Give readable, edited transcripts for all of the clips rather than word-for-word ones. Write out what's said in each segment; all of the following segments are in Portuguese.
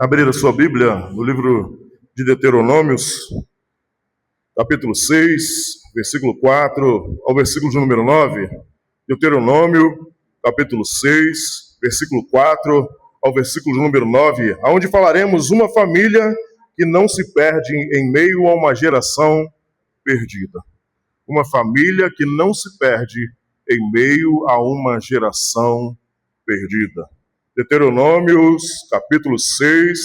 Abrir a sua Bíblia no livro de Deuteronômios, capítulo 6, versículo 4 ao versículo de número 9. Deuteronômio, capítulo 6, versículo 4 ao versículo de número 9, onde falaremos uma família que não se perde em meio a uma geração perdida. Uma família que não se perde em meio a uma geração perdida. Deuteronômios, capítulo 6,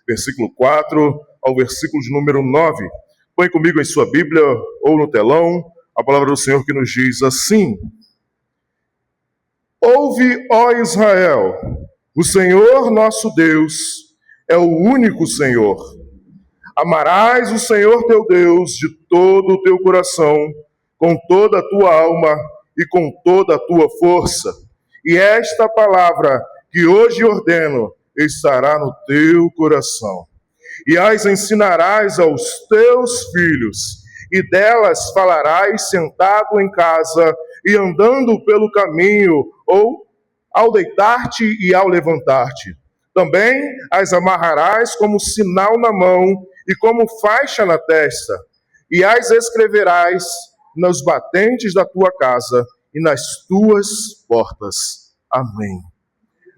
versículo 4 ao versículo de número 9. Põe comigo em sua Bíblia ou no telão a palavra do Senhor que nos diz assim: Ouve, ó Israel, o Senhor nosso Deus é o único Senhor. Amarás o Senhor teu Deus de todo o teu coração, com toda a tua alma e com toda a tua força. E esta palavra que hoje ordeno estará no teu coração. E as ensinarás aos teus filhos, e delas falarás sentado em casa e andando pelo caminho, ou ao deitar-te e ao levantar-te. Também as amarrarás como sinal na mão e como faixa na testa, e as escreverás nos batentes da tua casa e nas tuas portas. Amém.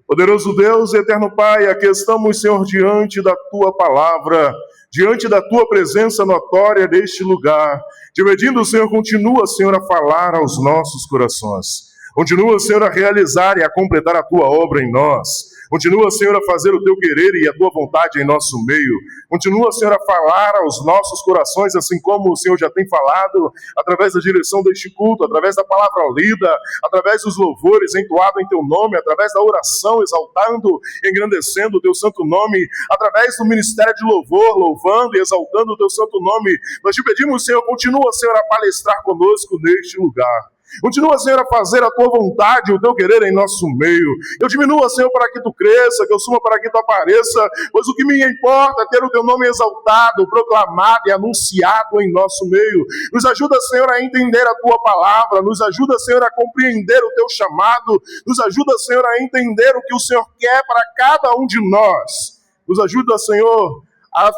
Poderoso Deus e eterno Pai, aqui estamos, Senhor, diante da Tua palavra, diante da Tua presença notória neste lugar. Te pedindo, Senhor, continua, Senhor, a falar aos nossos corações. Continua, Senhor, a realizar e a completar a Tua obra em nós. Continua, Senhor, a fazer o Teu querer e a Tua vontade em nosso meio. Continua, Senhor, a falar aos nossos corações, assim como o Senhor já tem falado, através da direção deste culto, através da palavra lida, através dos louvores entoados em Teu nome, através da oração, exaltando e engrandecendo o Teu santo nome, através do ministério de louvor, louvando e exaltando o Teu santo nome. Nós te pedimos, Senhor, continua, Senhor, a palestrar conosco neste lugar. Continua, Senhor, a fazer a Tua vontade, o Teu querer em nosso meio. Eu diminua, Senhor, para que Tu cresça, que eu suma para que Tu apareça, pois o que me importa é ter o Teu nome exaltado, proclamado e anunciado em nosso meio. Nos ajuda, Senhor, a entender a Tua palavra, nos ajuda, Senhor, a compreender o Teu chamado, nos ajuda, Senhor, a entender o que o Senhor quer para cada um de nós. Nos ajuda, Senhor, a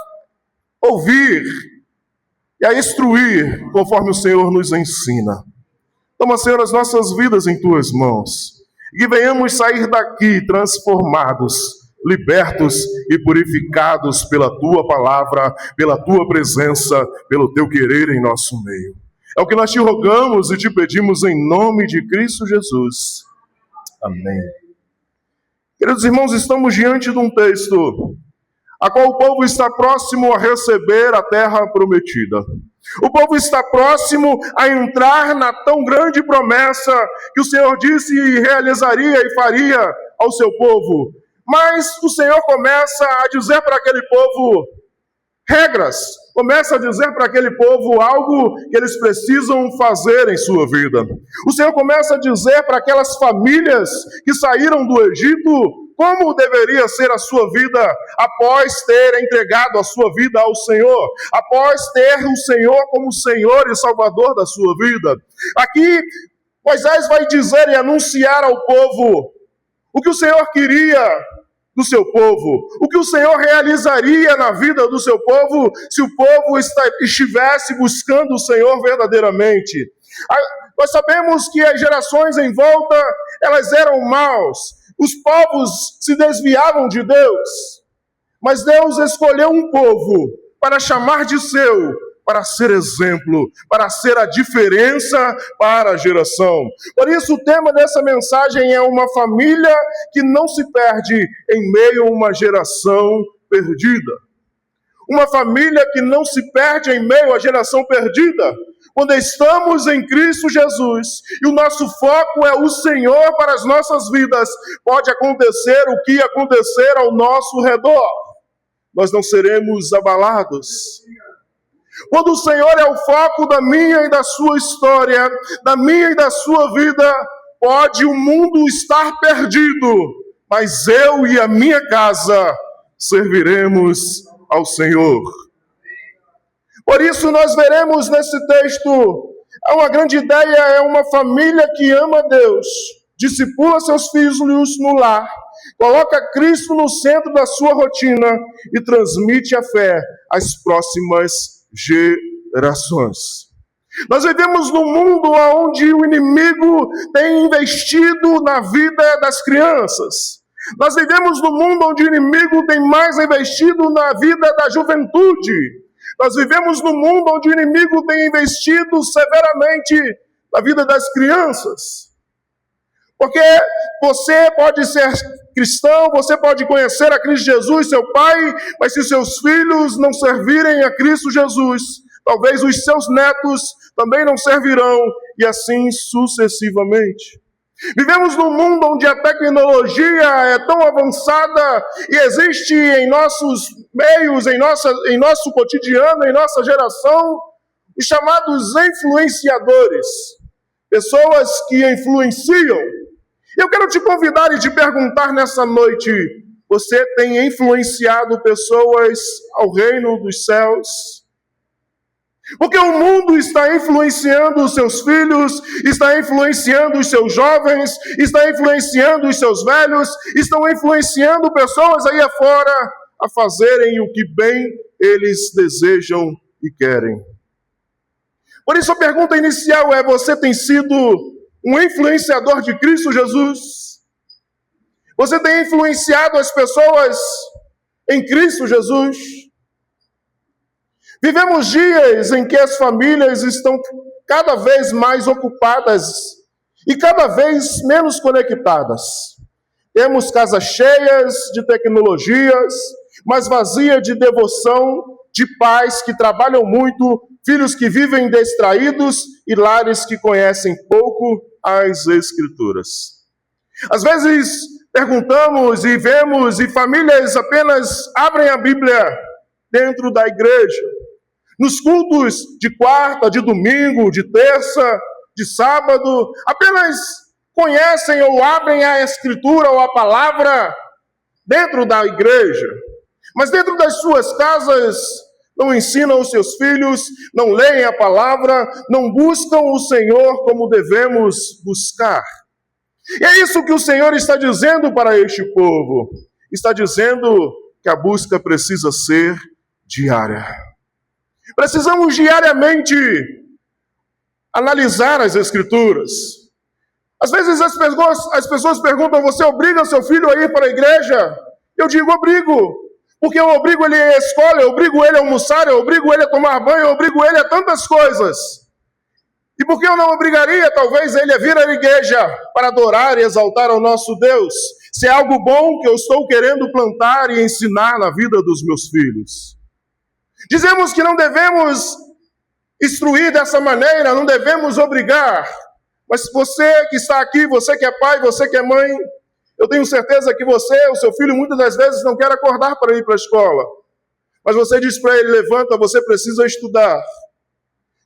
ouvir e a instruir conforme o Senhor nos ensina. Toma, Senhor, as nossas vidas em Tuas mãos, e que venhamos sair daqui transformados, libertos e purificados pela Tua palavra, pela Tua presença, pelo Teu querer em nosso meio. É o que nós Te rogamos e Te pedimos em nome de Cristo Jesus. Amém. Queridos irmãos, estamos diante de um texto a qual o povo está próximo a receber a terra prometida. O povo está próximo a entrar na tão grande promessa que o Senhor disse e realizaria e faria ao seu povo. Mas o Senhor começa a dizer para aquele povo regras, começa a dizer para aquele povo algo que eles precisam fazer em sua vida. O Senhor começa a dizer para aquelas famílias que saíram do Egito como deveria ser a sua vida após ter entregado a sua vida ao Senhor, após ter o Senhor como Senhor e Salvador da sua vida. Aqui, Moisés vai dizer e anunciar ao povo o que o Senhor queria do seu povo, o que o Senhor realizaria na vida do seu povo se o povo estivesse buscando o Senhor verdadeiramente. Nós sabemos que as gerações em volta, elas eram maus. Os povos se desviavam de Deus, mas Deus escolheu um povo para chamar de seu, para ser exemplo, para ser a diferença para a geração. Por isso o tema dessa mensagem é uma família que não se perde em meio a uma geração perdida. Uma família que não se perde em meio à geração perdida. Quando estamos em Cristo Jesus e o nosso foco é o Senhor para as nossas vidas, pode acontecer o que acontecer ao nosso redor. Nós não seremos abalados. Quando o Senhor é o foco da minha e da sua história, da minha e da sua vida, pode o mundo estar perdido, mas eu e a minha casa serviremos ao Senhor. Por isso nós veremos nesse texto, uma grande ideia é uma família que ama Deus, discipula seus filhos no lar, coloca Cristo no centro da sua rotina e transmite a fé às próximas gerações. Nós vivemos num mundo onde o inimigo tem investido na vida das crianças. Nós vivemos num mundo onde o inimigo tem mais investido na vida da juventude. Nós vivemos num mundo onde o inimigo tem investido severamente na vida das crianças. Porque você pode ser cristão, você pode conhecer a Cristo Jesus, seu Pai, mas se seus filhos não servirem a Cristo Jesus, talvez os seus netos também não servirão, e assim sucessivamente. Vivemos num mundo onde a tecnologia é tão avançada e existe em nossos meios, em nosso cotidiano, em nossa geração, os chamados influenciadores, pessoas que influenciam. Eu quero te convidar e te perguntar nessa noite, você tem influenciado pessoas ao reino dos céus? Porque o mundo está influenciando os seus filhos, está influenciando os seus jovens, está influenciando os seus velhos, estão influenciando pessoas aí afora a fazerem o que bem eles desejam e querem. Por isso a pergunta inicial é: você tem sido um influenciador de Cristo Jesus? Você tem influenciado as pessoas em Cristo Jesus? Vivemos dias em que as famílias estão cada vez mais ocupadas e cada vez menos conectadas. Temos casas cheias de tecnologias, mas vazias de devoção, de pais que trabalham muito, filhos que vivem distraídos e lares que conhecem pouco as Escrituras. Às vezes perguntamos e vemos, e famílias apenas abrem a Bíblia dentro da igreja. Nos cultos de quarta, de domingo, de terça, de sábado, apenas conhecem ou abrem a Escritura ou a palavra dentro da igreja. Mas dentro das suas casas não ensinam os seus filhos, não leem a palavra, não buscam o Senhor como devemos buscar. E é isso que o Senhor está dizendo para este povo. Está dizendo que a busca precisa ser diária. Precisamos diariamente analisar as Escrituras. Às vezes as pessoas perguntam: você obriga seu filho a ir para a igreja? Eu digo: obrigo. Porque eu obrigo ele à escola, eu obrigo ele a almoçar, eu obrigo ele a tomar banho, eu obrigo ele a tantas coisas. E por que eu não obrigaria, talvez, ele a vir à igreja para adorar e exaltar ao nosso Deus? Se é algo bom que eu estou querendo plantar e ensinar na vida dos meus filhos. Dizemos que não devemos instruir dessa maneira, não devemos obrigar. Mas você que está aqui, você que é pai, você que é mãe, eu tenho certeza que você, o seu filho, muitas das vezes não quer acordar para ir para a escola. Mas você diz para ele: levanta, você precisa estudar.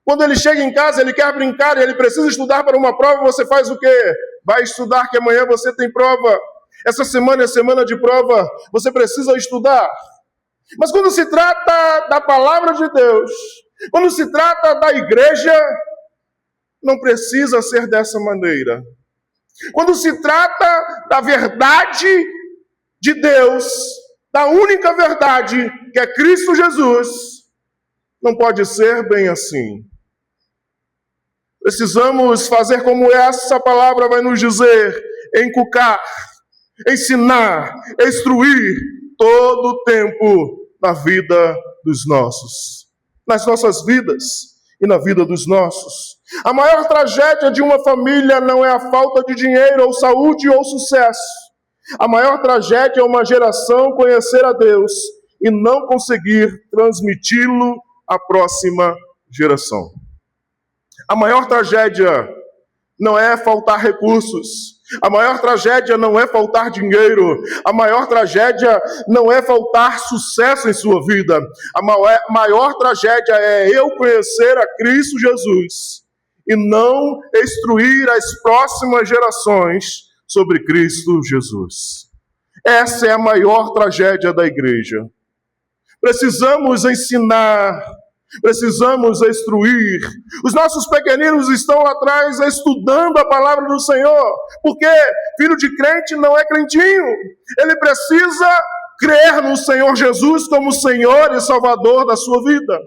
Quando ele chega em casa, ele quer brincar e ele precisa estudar para uma prova, você faz o quê? Vai estudar que amanhã você tem prova. Essa semana é semana de prova, você precisa estudar. Mas quando se trata da palavra de Deus, quando se trata da igreja, não precisa ser dessa maneira. Quando se trata da verdade de Deus, da única verdade, que é Cristo Jesus, não pode ser bem assim. Precisamos fazer como essa palavra vai nos dizer: encucar, ensinar, instruir todo o tempo na vida dos nossos, nas nossas vidas e na vida dos nossos. A maior tragédia de uma família não é a falta de dinheiro, ou saúde, ou sucesso. A maior tragédia é uma geração conhecer a Deus e não conseguir transmiti-lo à próxima geração. A maior tragédia não é faltar recursos. A maior tragédia não é faltar dinheiro. A maior tragédia não é faltar sucesso em sua vida. A maior tragédia é eu conhecer a Cristo Jesus e não instruir as próximas gerações sobre Cristo Jesus. Essa é a maior tragédia da igreja. Precisamos ensinar, precisamos instruir. Os nossos pequeninos estão lá atrás estudando a palavra do Senhor, porque filho de crente não é crentinho, ele precisa crer no Senhor Jesus como Senhor e Salvador da sua vida.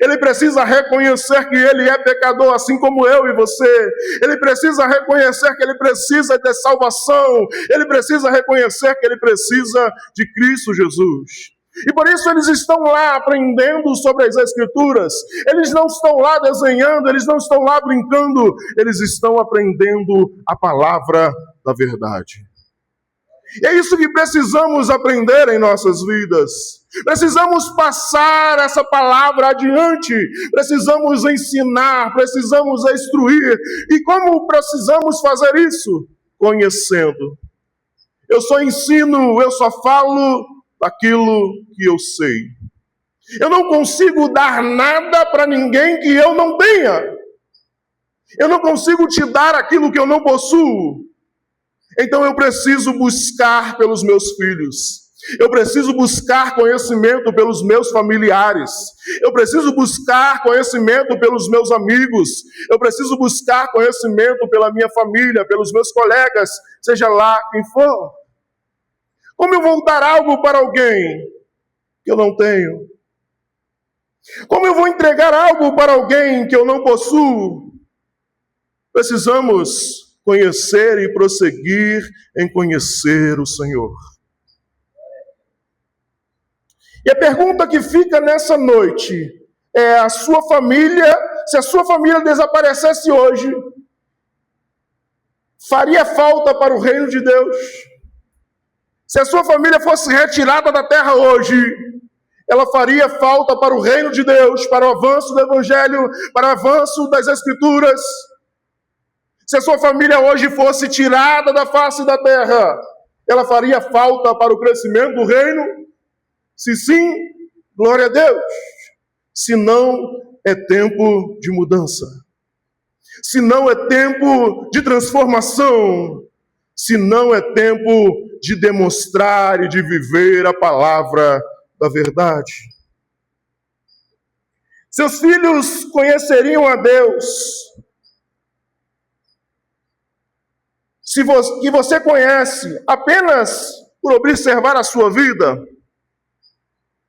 Ele precisa reconhecer que ele é pecador, assim como eu e você. Ele precisa reconhecer que ele precisa de salvação. Ele precisa reconhecer que ele precisa de Cristo Jesus. E por isso eles estão lá aprendendo sobre as Escrituras. Eles não estão lá desenhando, eles não estão lá brincando. Eles estão aprendendo a palavra da verdade. E é isso que precisamos aprender em nossas vidas. Precisamos passar essa palavra adiante. Precisamos ensinar, precisamos instruir. E como precisamos fazer isso? Conhecendo. Eu só ensino, eu só falo daquilo que eu sei. Eu não consigo dar nada para ninguém que eu não tenha. Eu não consigo te dar aquilo que eu não possuo. Então eu preciso buscar pelos meus filhos. Eu preciso buscar conhecimento pelos meus familiares. Eu preciso buscar conhecimento pelos meus amigos. Eu preciso buscar conhecimento pela minha família, pelos meus colegas, seja lá quem for. Como eu vou dar algo para alguém que eu não tenho? Como eu vou entregar algo para alguém que eu não possuo? Precisamos conhecer e prosseguir em conhecer o Senhor. E a pergunta que fica nessa noite é: a sua família, se a sua família desaparecesse hoje, faria falta para o reino de Deus? Se a sua família fosse retirada da terra hoje, ela faria falta para o reino de Deus, para o avanço do Evangelho, para o avanço das Escrituras? Se a sua família hoje fosse tirada da face da terra, ela faria falta para o crescimento do reino? Se sim, glória a Deus. Se não, é tempo de mudança. Se não, é tempo de transformação. Se não, é tempo de demonstrar e de viver a palavra da verdade. Seus filhos conheceriam a Deus que você conhece apenas por observar a sua vida?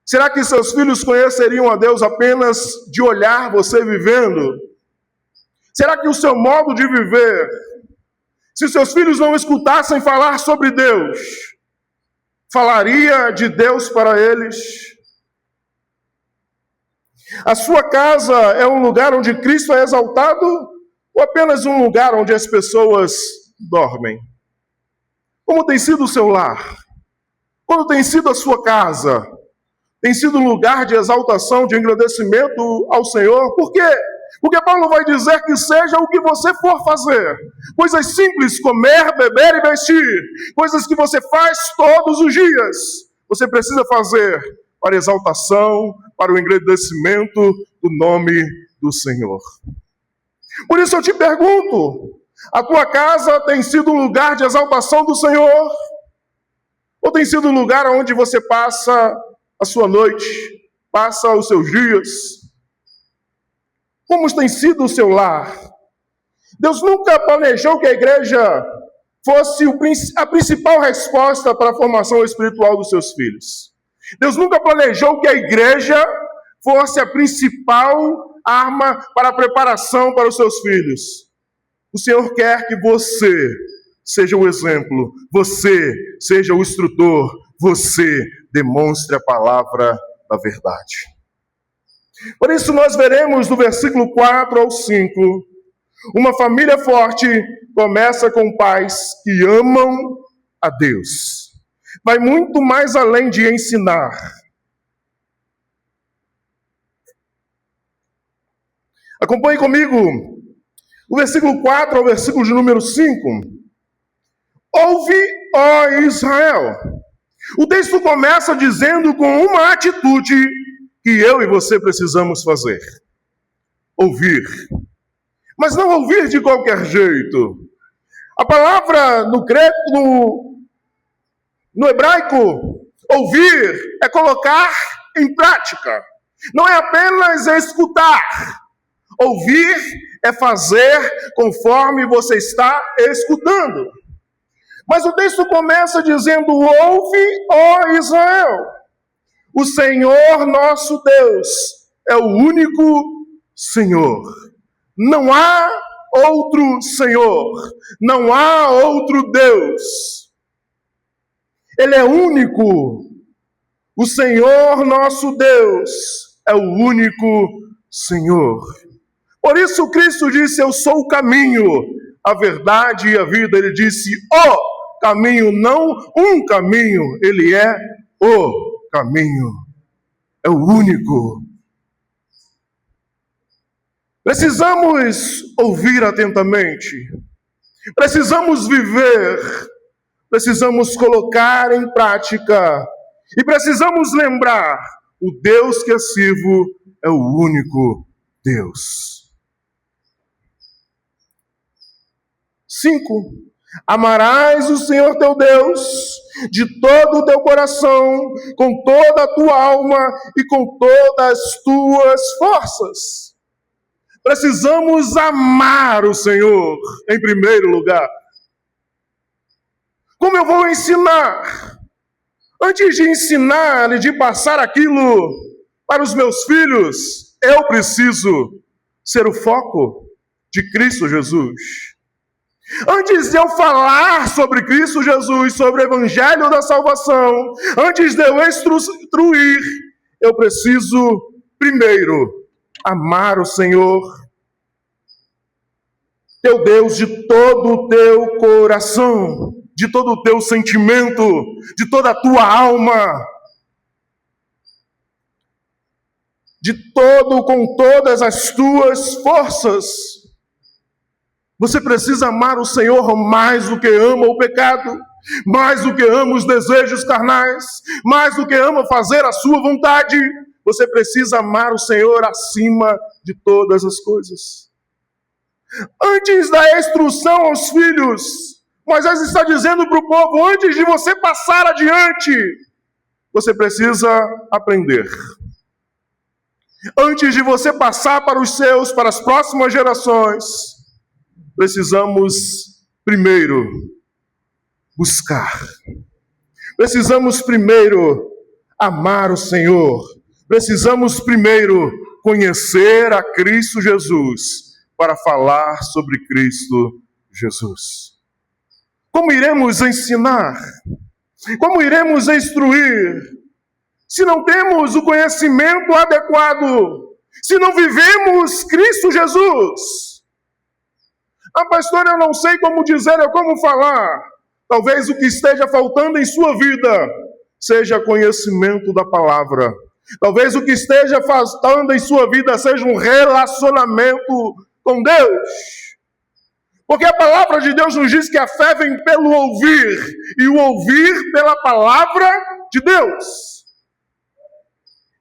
Será que seus filhos conheceriam a Deus apenas de olhar você vivendo? Será que o seu modo de viver, se seus filhos não escutassem falar sobre Deus, falaria de Deus para eles? A sua casa é um lugar onde Cristo é exaltado ou apenas um lugar onde as pessoas dormem? Como tem sido o seu lar? Como tem sido a sua casa? Tem sido um lugar de exaltação, de engrandecimento ao Senhor? Por quê? Porque Paulo vai dizer que seja o que você for fazer. Coisas simples, comer, beber e vestir. Coisas que você faz todos os dias. Você precisa fazer para exaltação, para o engrandecimento do nome do Senhor. Por isso eu te pergunto, a tua casa tem sido um lugar de exaltação do Senhor? Ou tem sido um lugar onde você passa a sua noite, passa os seus dias? Como tem sido o seu lar? Deus nunca planejou que a igreja fosse a principal resposta para a formação espiritual dos seus filhos. Deus nunca planejou que a igreja fosse a principal arma para a preparação para os seus filhos. O Senhor quer que você seja o exemplo, você seja o instrutor, você demonstre a palavra da verdade. Por isso nós veremos do versículo 4 ao 5, uma família forte começa com pais que amam a Deus. Vai muito mais além de ensinar. Acompanhe comigo o versículo 4 ao versículo de número 5. Ouve, ó Israel. O texto começa dizendo com uma atitude que eu e você precisamos fazer. Ouvir. Mas não ouvir de qualquer jeito. A palavra no hebraico, ouvir, é colocar em prática. Não é apenas escutar. Ouvir é fazer conforme você está escutando. Mas o texto começa dizendo: ouve, ó Israel, o Senhor nosso Deus é o único Senhor. Não há outro Senhor, não há outro Deus. Ele é único. O Senhor nosso Deus é o único Senhor. Por isso Cristo disse: eu sou o caminho, a verdade e a vida. Ele disse: o caminho, não um caminho, ele é o caminho. É o único. Precisamos ouvir atentamente. Precisamos viver. Precisamos colocar em prática. E precisamos lembrar: o Deus que eu sirvo é o único Deus. 5. Amarás o Senhor teu Deus de todo o teu coração, com toda a tua alma e com todas as tuas forças. Precisamos amar o Senhor em primeiro lugar. Como eu vou ensinar? Antes de ensinar e de passar aquilo para os meus filhos, eu preciso ser o foco de Cristo Jesus. Antes de eu falar sobre Cristo Jesus, sobre o Evangelho da Salvação, antes de eu instruir, eu preciso primeiro amar o Senhor, teu Deus, de todo o teu coração, de todo o teu sentimento, de toda a tua alma, com todas as tuas forças. Você precisa amar o Senhor mais do que ama o pecado, mais do que ama os desejos carnais, mais do que ama fazer a sua vontade. Você precisa amar o Senhor acima de todas as coisas. Antes da instrução aos filhos, Moisés está dizendo para o povo: antes de você passar adiante, você precisa aprender. Antes de você passar para as próximas gerações, precisamos primeiro buscar. Precisamos primeiro amar o Senhor. Precisamos primeiro conhecer a Cristo Jesus para falar sobre Cristo Jesus. Como iremos ensinar? Como iremos instruir? Se não temos o conhecimento adequado, se não vivemos Cristo Jesus. Pastor, eu não sei como dizer ou como falar. Talvez o que esteja faltando em sua vida seja conhecimento da palavra. Talvez o que esteja faltando em sua vida seja um relacionamento com Deus. Porque a palavra de Deus nos diz que a fé vem pelo ouvir, e o ouvir pela palavra de Deus.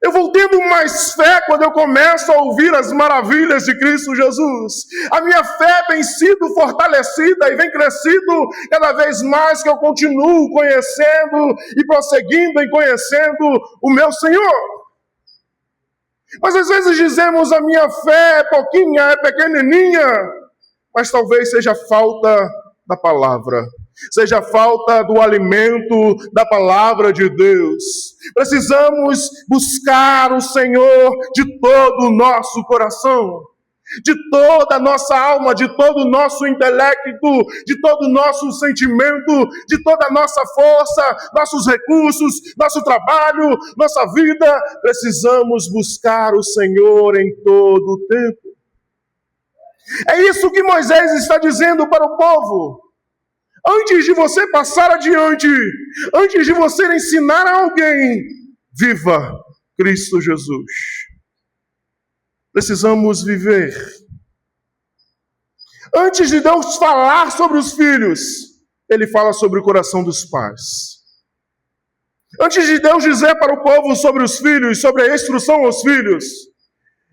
Eu vou tendo mais fé quando eu começo a ouvir as maravilhas de Cristo Jesus. A minha fé vem sido fortalecida e vem crescido cada vez mais que eu continuo conhecendo e prosseguindo em conhecendo o meu Senhor. Mas às vezes dizemos: a minha fé é pouquinha, é pequenininha, mas talvez seja falta da palavra. Seja falta do alimento da palavra de Deus. Precisamos buscar o Senhor de todo o nosso coração, de toda a nossa alma, de todo o nosso intelecto, de todo o nosso sentimento, de toda a nossa força, nossos recursos, nosso trabalho, nossa vida. Precisamos buscar o Senhor em todo o tempo. É isso que Moisés está dizendo para o povo. Antes de você passar adiante, antes de você ensinar a alguém, viva Cristo Jesus. Precisamos viver. Antes de Deus falar sobre os filhos, Ele fala sobre o coração dos pais. Antes de Deus dizer para o povo sobre os filhos, sobre a instrução aos filhos,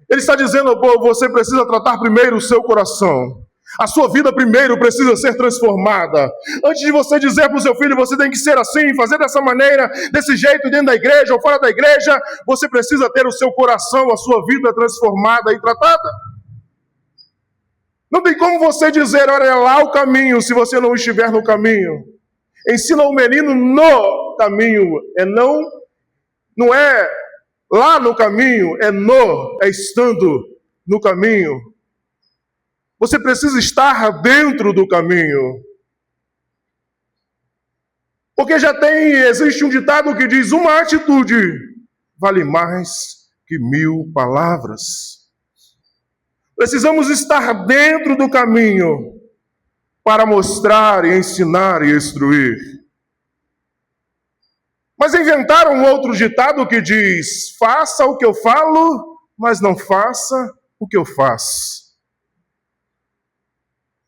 Ele está dizendo ao povo: você precisa tratar primeiro o seu coração. A sua vida primeiro precisa ser transformada. Antes de você dizer para o seu filho, você tem que ser assim, fazer dessa maneira, desse jeito, dentro da igreja ou fora da igreja, você precisa ter o seu coração, a sua vida transformada e tratada. Não tem como você dizer, olha é lá o caminho, se você não estiver no caminho. Ensina o menino no caminho, não é lá no caminho, é estando no caminho. Você precisa estar dentro do caminho. Porque existe um ditado que diz, uma atitude vale mais que 1000 palavras. Precisamos estar dentro do caminho para mostrar, ensinar e instruir. Mas inventaram um outro ditado que diz, faça o que eu falo, mas não faça o que eu faço.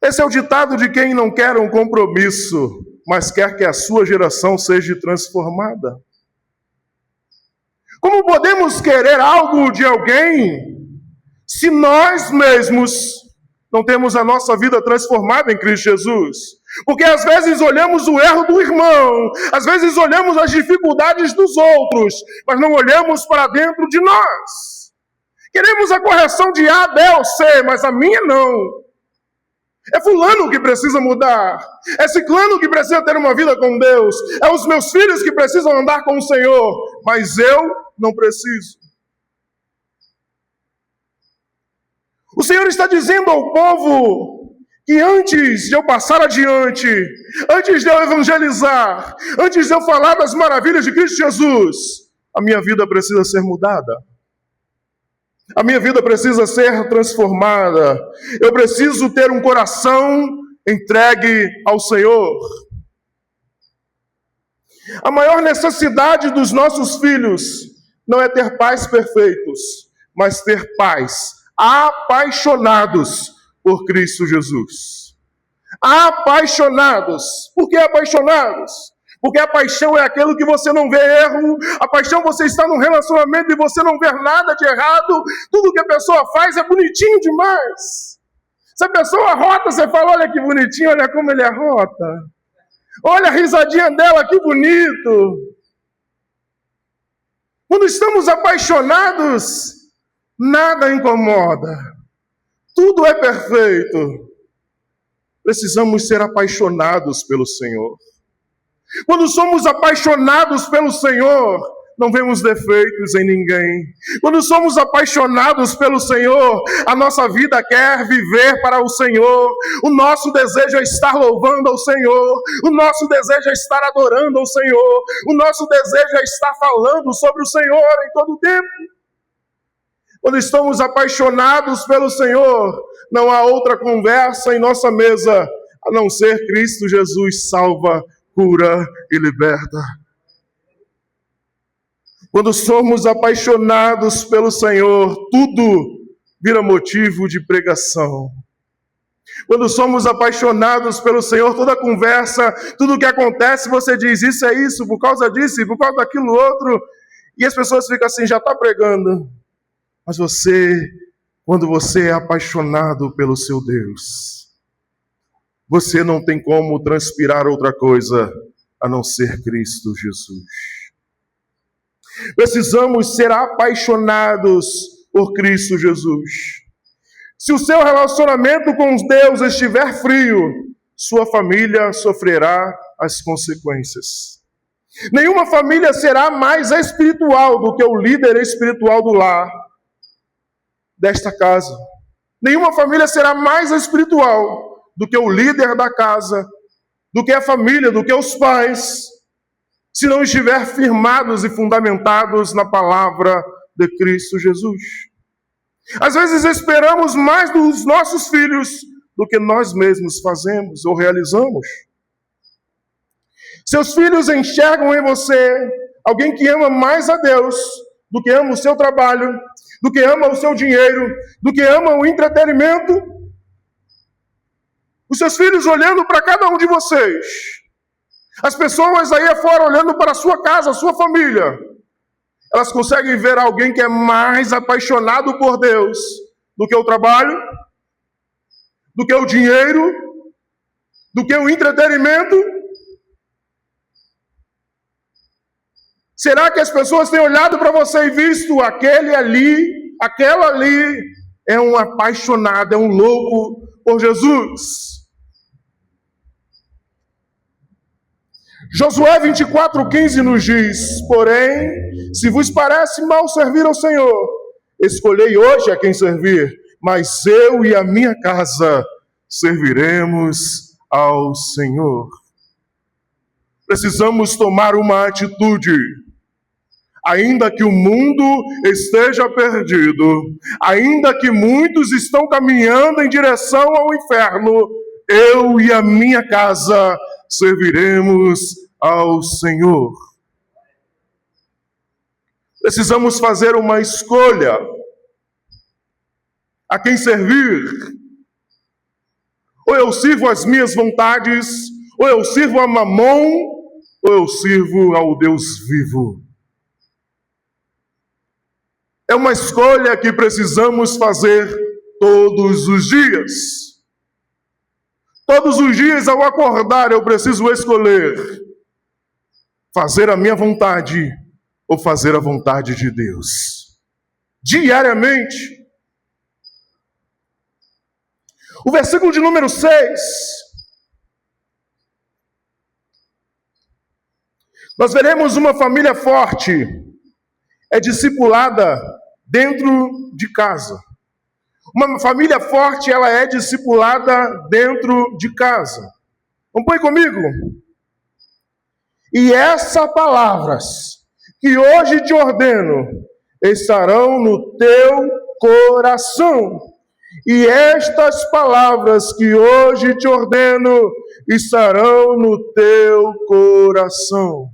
Esse é o ditado de quem não quer um compromisso, mas quer que a sua geração seja transformada. Como podemos querer algo de alguém se nós mesmos não temos a nossa vida transformada em Cristo Jesus? Porque às vezes olhamos o erro do irmão, às vezes olhamos as dificuldades dos outros, mas não olhamos para dentro de nós. Queremos a correção de A, B ou C, mas a minha não. É fulano que precisa mudar, é ciclano que precisa ter uma vida com Deus, é os meus filhos que precisam andar com o Senhor, mas eu não preciso. O Senhor está dizendo ao povo que antes de eu passar adiante, antes de eu evangelizar, antes de eu falar das maravilhas de Cristo Jesus, a minha vida precisa ser mudada. A minha vida precisa ser transformada. Eu preciso ter um coração entregue ao Senhor. A maior necessidade dos nossos filhos não é ter pais perfeitos, mas ter pais apaixonados por Cristo Jesus. Apaixonados. Por que apaixonados? Porque a paixão é aquilo que você não vê erro, a paixão você está num relacionamento e você não vê nada de errado, tudo que a pessoa faz é bonitinho demais. Se a pessoa rota, você fala, olha que bonitinho, olha como ele é rota. Olha a risadinha dela, que bonito. Quando estamos apaixonados, nada incomoda, tudo é perfeito. Precisamos ser apaixonados pelo Senhor. Quando somos apaixonados pelo Senhor, não vemos defeitos em ninguém. Quando somos apaixonados pelo Senhor, a nossa vida quer viver para o Senhor. O nosso desejo é estar louvando ao Senhor. O nosso desejo é estar adorando ao Senhor. O nosso desejo é estar falando sobre o Senhor em todo o tempo. Quando estamos apaixonados pelo Senhor, não há outra conversa em nossa mesa a não ser Cristo Jesus salva, cura e liberta. Quando somos apaixonados pelo Senhor, tudo vira motivo de pregação. Quando somos apaixonados pelo Senhor, toda conversa, tudo que acontece, você diz, isso é isso, por causa disso, e por causa daquilo outro, e as pessoas ficam assim, já está pregando. Mas quando você é apaixonado pelo seu Deus, você não tem como transpirar outra coisa a não ser Cristo Jesus. Precisamos ser apaixonados por Cristo Jesus. Se o seu relacionamento com Deus estiver frio, sua família sofrerá as consequências. Nenhuma família será mais espiritual do que o líder espiritual do lar desta casa. Nenhuma família será mais espiritual do que o líder da casa, do que a família, do que os pais, se não estiver firmados e fundamentados na palavra de Cristo Jesus. Às vezes esperamos mais dos nossos filhos do que nós mesmos fazemos ou realizamos. Seus filhos enxergam em você alguém que ama mais a Deus do que ama o seu trabalho, do que ama o seu dinheiro, do que ama o entretenimento. Os seus filhos olhando para cada um de vocês. As pessoas aí afora olhando para a sua casa, a sua família. Elas conseguem ver alguém que é mais apaixonado por Deus do que o trabalho, do que o dinheiro, do que o entretenimento? Será que as pessoas têm olhado para você e visto aquele ali, aquela ali, é um apaixonado, é um louco por Jesus? Josué 24:15 nos diz: porém, se vos parece mal servir ao Senhor, escolhei hoje a quem servir, mas eu e a minha casa serviremos ao Senhor. Precisamos tomar uma atitude. Ainda que o mundo esteja perdido, ainda que muitos estão caminhando em direção ao inferno, eu e a minha casa serviremos ao Senhor. Precisamos fazer uma escolha. A quem servir? Ou eu sirvo às minhas vontades, ou eu sirvo a Mamon, ou eu sirvo ao Deus vivo. É uma escolha que precisamos fazer todos os dias. Todos os dias, ao acordar, eu preciso escolher fazer a minha vontade ou fazer a vontade de Deus. Diariamente. O versículo de número 6. Nós veremos uma família forte, é discipulada dentro de casa. Uma família forte, ela é discipulada dentro de casa. Acompanhe comigo. E essas palavras que hoje te ordeno estarão no teu coração. E estas palavras que hoje te ordeno estarão no teu coração.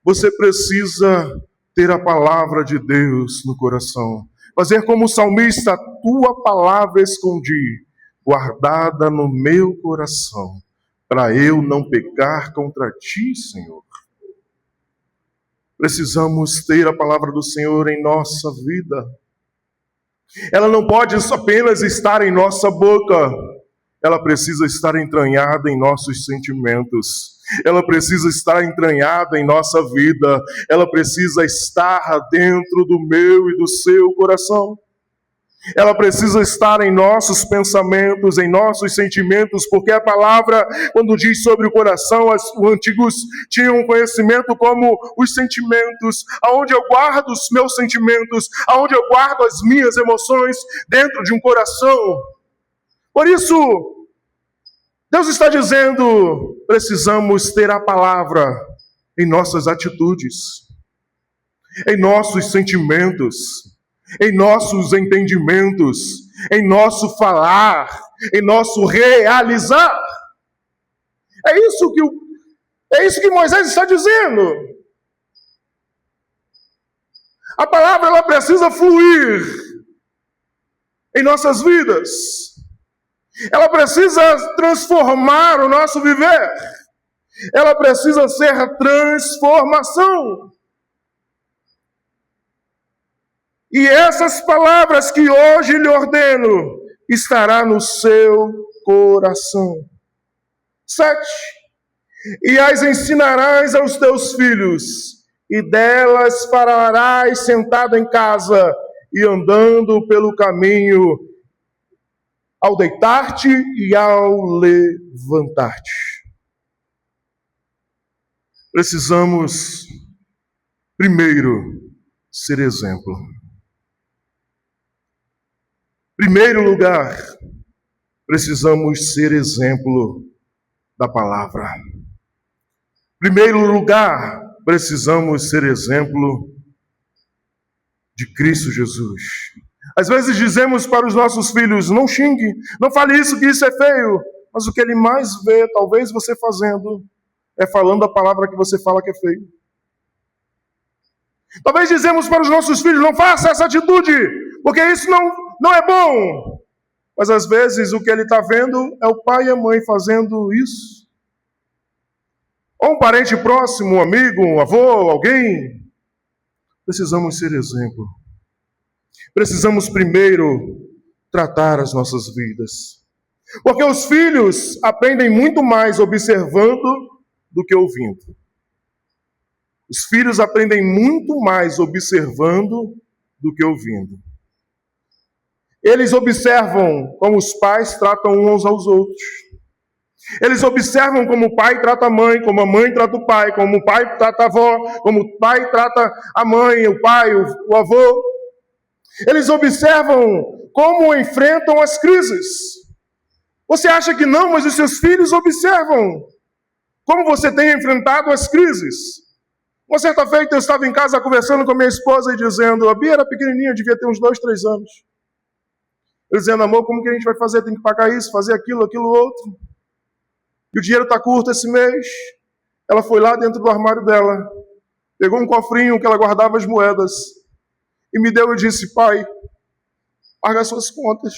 Você precisa ter a palavra de Deus no coração. Fazer como o salmista: a tua palavra escondi, guardada no meu coração, para eu não pecar contra ti, Senhor. Precisamos ter a palavra do Senhor em nossa vida. Ela não pode apenas estar em nossa boca, ela precisa estar entranhada em nossos sentimentos. Ela precisa estar entranhada em nossa vida. Ela precisa estar dentro do meu e do seu coração. Ela precisa estar em nossos pensamentos, em nossos sentimentos, porque a palavra, quando diz sobre o coração, os antigos tinham conhecimento como os sentimentos, aonde eu guardo os meus sentimentos, aonde eu guardo as minhas emoções dentro de um coração. Por isso, Deus está dizendo, precisamos ter a palavra em nossas atitudes, em nossos sentimentos, em nossos entendimentos, em nosso falar, em nosso realizar. É isso que Moisés está dizendo. A palavra, ela precisa fluir em nossas vidas. Ela precisa transformar o nosso viver. Ela precisa ser transformação. E essas palavras que hoje lhe ordeno estará no seu coração. 7. E as ensinarás aos teus filhos, e delas falarás sentado em casa e andando pelo caminho, ao deitar-te e ao levantar-te. Precisamos, primeiro, ser exemplo. Em primeiro lugar, precisamos ser exemplo da palavra. Em primeiro lugar, precisamos ser exemplo de Cristo Jesus. Às vezes dizemos para os nossos filhos: não xingue, não fale isso, que isso é feio. Mas o que ele mais vê, talvez você fazendo, é falando a palavra que você fala que é feio. Talvez dizemos para os nossos filhos: não faça essa atitude, porque isso não é bom. Mas às vezes o que ele está vendo é o pai e a mãe fazendo isso. Ou um parente próximo, um amigo, um avô, alguém. Precisamos ser exemplo. Precisamos primeiro tratar as nossas vidas. Porque os filhos aprendem muito mais observando do que ouvindo. Os filhos aprendem muito mais observando do que ouvindo. Eles observam como os pais tratam uns aos outros. Eles observam como o pai trata a mãe, como a mãe trata o pai, como o pai trata a avó, como o pai trata a mãe, o pai, o avô. Eles observam como enfrentam as crises. Você acha que não, mas os seus filhos observam como você tem enfrentado as crises. Uma certa feita eu estava em casa conversando com a minha esposa e dizendo, a Bia era pequenininha, devia ter uns 2, 3 anos. Eu dizendo, amor, como que a gente vai fazer? Tem que pagar isso, fazer aquilo, aquilo outro. E o dinheiro está curto esse mês. Ela foi lá dentro do armário dela, pegou um cofrinho que ela guardava as moedas e me deu e disse, pai, paga as suas contas.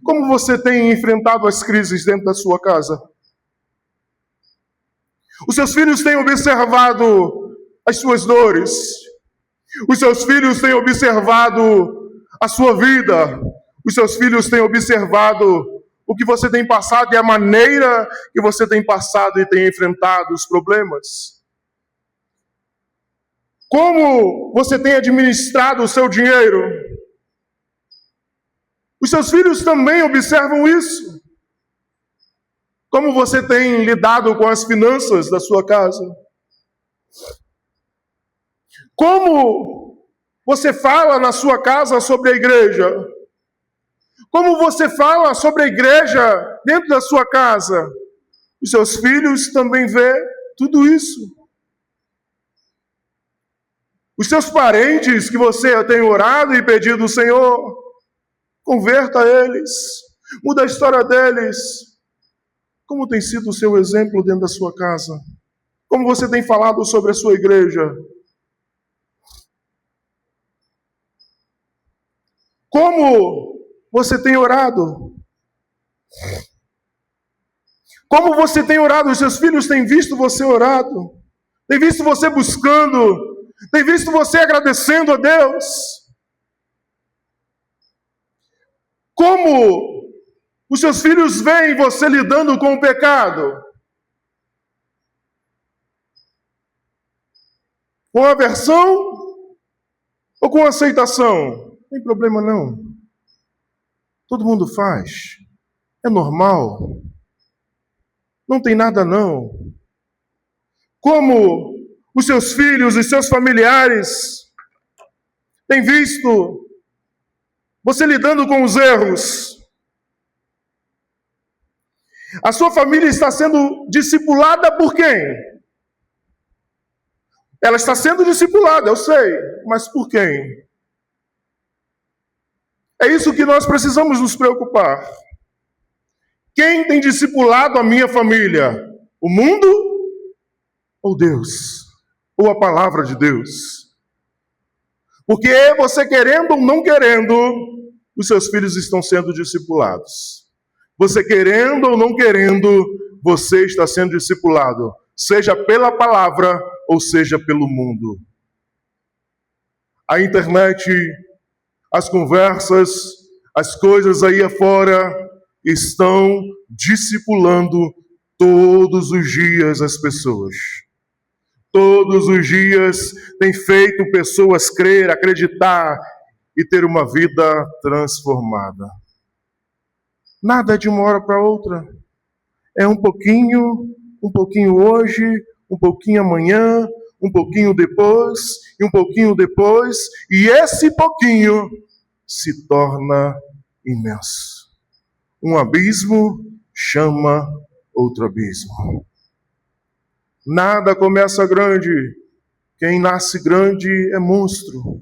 Como você tem enfrentado as crises dentro da sua casa? Os seus filhos têm observado as suas dores. Os seus filhos têm observado a sua vida. Os seus filhos têm observado o que você tem passado e a maneira que você tem passado e tem enfrentado os problemas. Como você tem administrado o seu dinheiro? Os seus filhos também observam isso. Como você tem lidado com as finanças da sua casa? Como você fala na sua casa sobre a igreja? Como você fala sobre a igreja dentro da sua casa? Os seus filhos também vê tudo isso. Os seus parentes que você tem orado e pedido, Senhor, converta eles, muda a história deles. Como tem sido o seu exemplo dentro da sua casa? Como você tem falado sobre a sua igreja? Como você tem orado? Como você tem orado? Os seus filhos têm visto você orado, têm visto você buscando, têm visto você agradecendo a Deus. Como os seus filhos veem você lidando com o pecado? Com aversão ou com aceitação? Não tem problema não. Todo mundo faz. É normal. Não tem nada não. Como os seus filhos e seus familiares têm visto você lidando com os erros? A sua família está sendo discipulada por quem? Ela está sendo discipulada, eu sei, mas por quem? É isso que nós precisamos nos preocupar. Quem tem discipulado a minha família? O mundo ou Deus? Ou a palavra de Deus? Porque você querendo ou não querendo, os seus filhos estão sendo discipulados. Você querendo ou não querendo, você está sendo discipulado. Seja pela palavra ou seja pelo mundo. A internet, as conversas, as coisas aí afora estão discipulando todos os dias as pessoas. Todos os dias tem feito pessoas crer, acreditar e ter uma vida transformada. Nada é de uma hora para outra. É um pouquinho hoje, um pouquinho amanhã, um pouquinho depois, e um pouquinho depois, e esse pouquinho se torna imenso. Um abismo chama outro abismo. Nada começa grande. Quem nasce grande é monstro.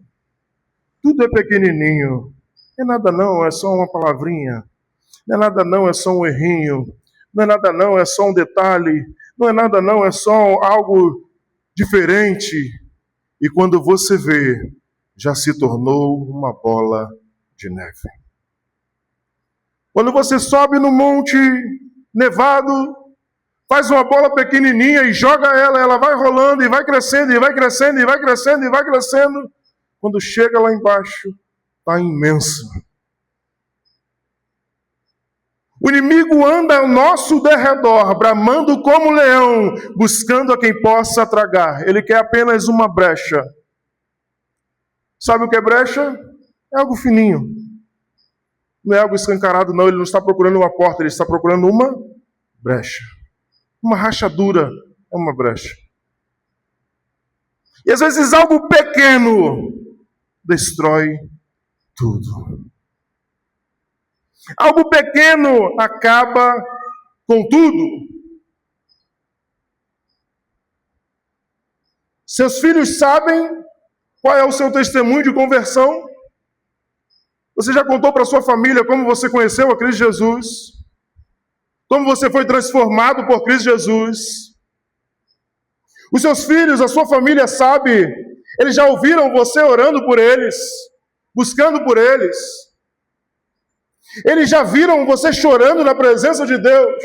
Tudo é pequenininho. Não é nada não, é só uma palavrinha. Não é nada não, é só um errinho. Não é nada não, é só um detalhe. Não é nada não, é só algo diferente. E quando você vê, já se tornou uma bola de neve. Quando você sobe no monte nevado, faz uma bola pequenininha e joga ela vai rolando e vai crescendo, e vai crescendo, e vai crescendo, e vai crescendo. quando chega lá embaixo, está imensa. O inimigo anda ao nosso derredor, bramando como leão, buscando a quem possa tragar. Ele quer apenas uma brecha. Sabe o que é brecha? É algo fininho. Não é algo escancarado, não. Ele não está procurando uma porta, ele está procurando uma brecha. Uma rachadura é uma brecha. E às vezes algo pequeno destrói tudo. Algo pequeno acaba com tudo. Seus filhos sabem qual é o seu testemunho de conversão? Você já contou para sua família como você conheceu a Cristo Jesus? Como você foi transformado por Cristo Jesus? Os seus filhos, a sua família sabe, eles já ouviram você orando por eles, buscando por eles. Eles já viram você chorando na presença de Deus,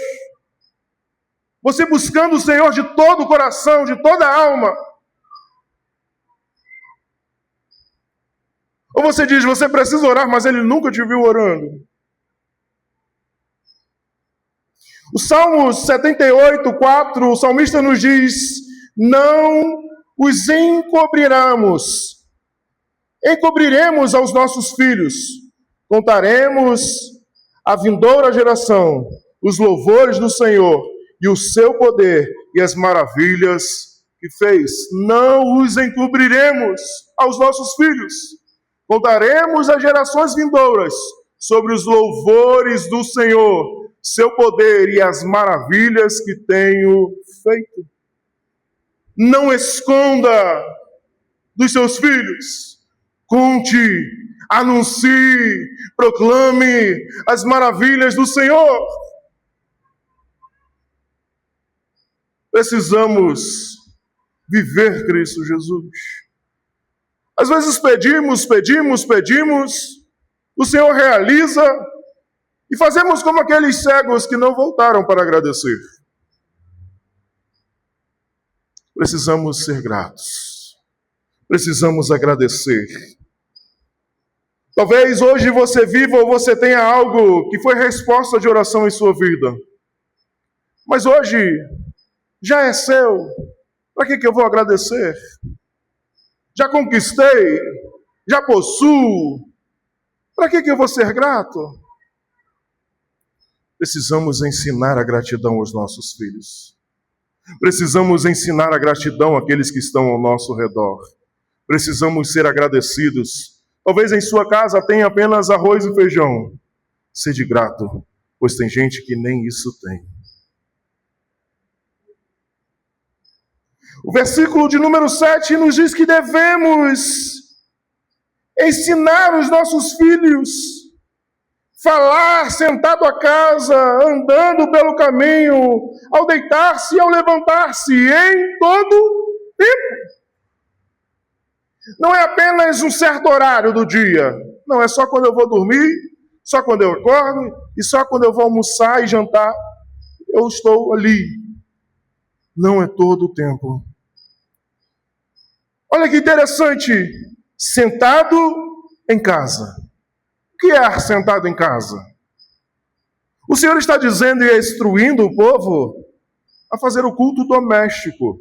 você buscando o Senhor de todo o coração, de toda a alma. Ou você diz, você precisa orar, mas ele nunca te viu orando. O Salmo 78:4, o salmista nos diz, não os encobriremos aos nossos filhos, contaremos à vindoura geração os louvores do Senhor e o seu poder e as maravilhas que fez. Não os encobriremos aos nossos filhos, contaremos às gerações vindouras sobre os louvores do Senhor, seu poder e as maravilhas que tenho feito. Não esconda dos seus filhos. Conte, anuncie, proclame as maravilhas do Senhor. Precisamos viver Cristo Jesus. Às vezes pedimos, o Senhor realiza e fazemos como aqueles cegos que não voltaram para agradecer. Precisamos ser gratos. Precisamos agradecer. Talvez hoje você viva ou você tenha algo que foi resposta de oração em sua vida. Mas hoje já é seu. Para que eu vou agradecer? Já conquistei, já possuo. Para que eu vou ser grato? Precisamos ensinar a gratidão aos nossos filhos. Precisamos ensinar a gratidão àqueles que estão ao nosso redor. Precisamos ser agradecidos. Talvez em sua casa tenha apenas arroz e feijão. Sede grato, pois tem gente que nem isso tem. O versículo de número 7 nos diz que devemos ensinar os nossos filhos, falar sentado à casa, andando pelo caminho, ao deitar-se e ao levantar-se, em todo tempo. Não é apenas um certo horário do dia. Não, é só quando eu vou dormir, só quando eu acordo e só quando eu vou almoçar e jantar, eu estou ali. Não é todo o tempo. Olha que interessante, sentado em casa. O que é sentado em casa? O Senhor está dizendo e instruindo o povo a fazer o culto doméstico.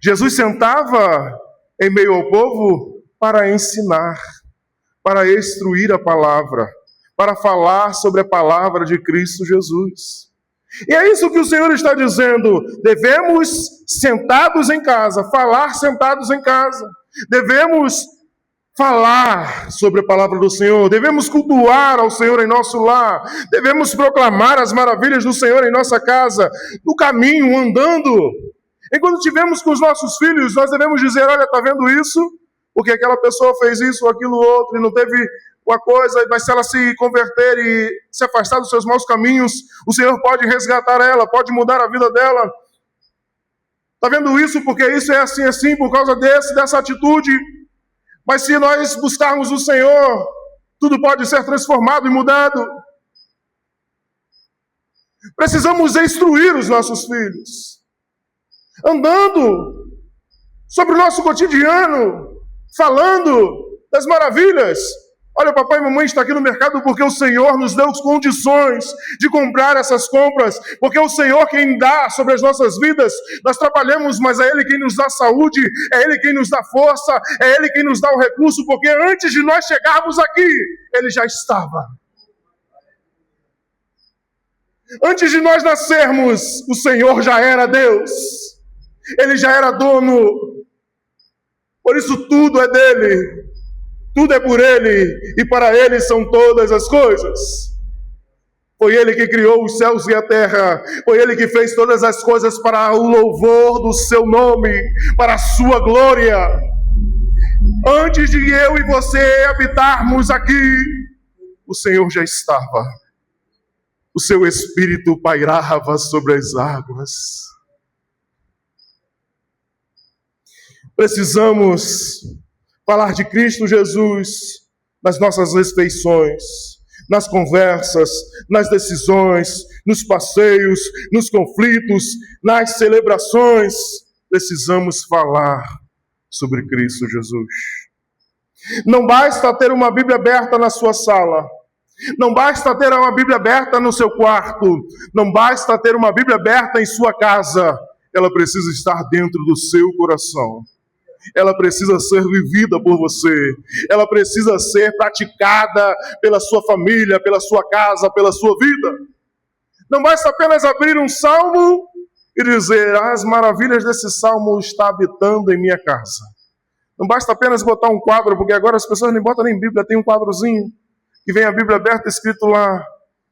Jesus sentava em meio ao povo para ensinar, para instruir a palavra, para falar sobre a palavra de Cristo Jesus. E é isso que o Senhor está dizendo. Devemos, sentados em casa, falar sentados em casa. Devemos falar sobre a palavra do Senhor. Devemos cultuar ao Senhor em nosso lar. Devemos proclamar as maravilhas do Senhor em nossa casa, no caminho, andando. E quando estivermos com os nossos filhos, nós devemos dizer, olha, está vendo isso? Porque aquela pessoa fez isso ou aquilo outro e não teve uma coisa, mas se ela se converter e se afastar dos seus maus caminhos, o Senhor pode resgatar ela, pode mudar a vida dela. Está vendo isso? Porque isso é assim, por causa dessa atitude. Mas se nós buscarmos o Senhor, tudo pode ser transformado e mudado. Precisamos instruir os nossos filhos, andando sobre o nosso cotidiano, falando das maravilhas. Olha, o papai e mamãe está aqui no mercado porque o Senhor nos deu condições de comprar essas compras, porque o Senhor quem dá sobre as nossas vidas. Nós trabalhamos, mas é Ele quem nos dá saúde, é Ele quem nos dá força, é Ele quem nos dá o recurso, porque antes de nós chegarmos aqui, Ele já estava. Antes de nós nascermos, o Senhor já era Deus, Ele já era dono, por isso tudo é dEle. Tudo é por Ele, e para Ele são todas as coisas. Foi Ele que criou os céus e a terra, foi Ele que fez todas as coisas para o louvor do seu nome, para a sua glória. Antes de eu e você habitarmos aqui, o Senhor já estava. O seu Espírito pairava sobre as águas. Precisamos falar de Cristo Jesus nas nossas refeições, nas conversas, nas decisões, nos passeios, nos conflitos, nas celebrações. Precisamos falar sobre Cristo Jesus. Não basta ter uma Bíblia aberta na sua sala. Não basta ter uma Bíblia aberta no seu quarto. Não basta ter uma Bíblia aberta em sua casa. Ela precisa estar dentro do seu coração. Ela precisa ser vivida por você. Ela precisa ser praticada pela sua família, pela sua casa, pela sua vida. Não basta apenas abrir um salmo e dizer: as maravilhas desse salmo está habitando em minha casa. Não basta apenas botar um quadro, porque agora as pessoas nem botam nem Bíblia, tem um quadrozinho que vem a Bíblia aberta, escrito lá,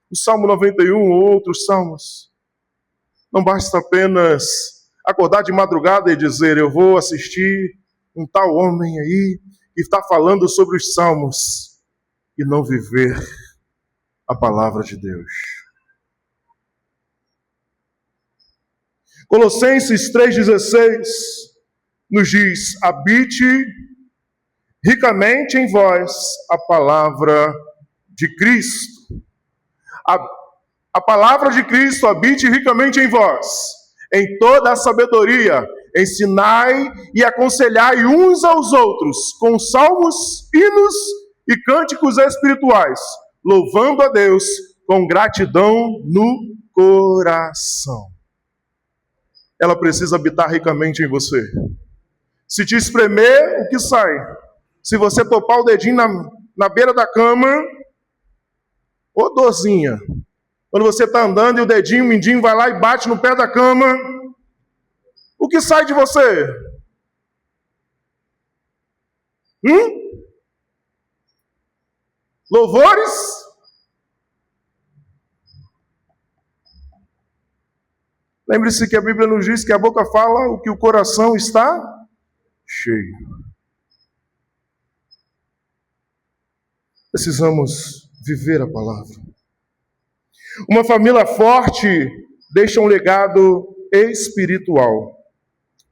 o Salmo 91 ou outros salmos. Não basta apenas acordar de madrugada e dizer: eu vou assistir um tal homem aí que está falando sobre os salmos, e não viver a palavra de Deus. Colossenses 3,16 nos diz: habite ricamente em vós a palavra de Cristo. A palavra de Cristo habite ricamente em vós, em toda a sabedoria. Ensinai e aconselhai uns aos outros com salmos, hinos e cânticos espirituais, louvando a Deus com gratidão no coração. Ela precisa habitar ricamente em você. Se te espremer, o que sai? Se você topar o dedinho na beira da cama, ô dorzinha. Quando você está andando e o dedinho, o mindinho vai lá e bate no pé da cama, o que sai de você? Louvores? Lembre-se que a Bíblia nos diz que a boca fala o que o coração está cheio. Precisamos viver a palavra. Uma família forte deixa um legado espiritual.